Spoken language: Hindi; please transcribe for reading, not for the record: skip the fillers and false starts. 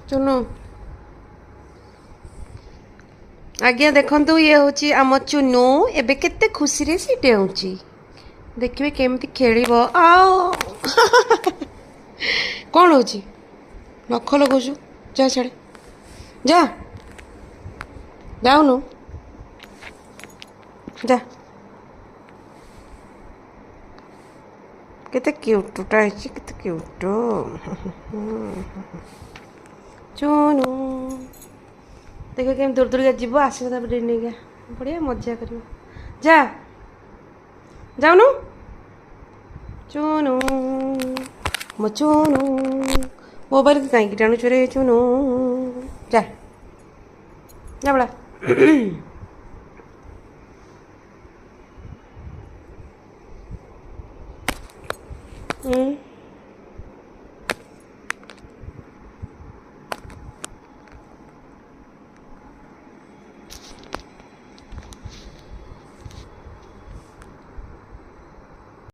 चुनु आज्ञा देखु ये हूँ आम चुनु एबे केते खुशी रे सी डेउची देखिए केमती खेल कौन हो नख लगुचु जा छाड़े जा जाऊनु जा केते क्यूटटा केते क्यूट चुनु देख केम दूर दूर जीव आस नहीं बढ़िया मजा कर जा जाऊनु चुनु मो चुनु मोबाइल कहीं टाणु चोरे चुनु जा जा बड़ा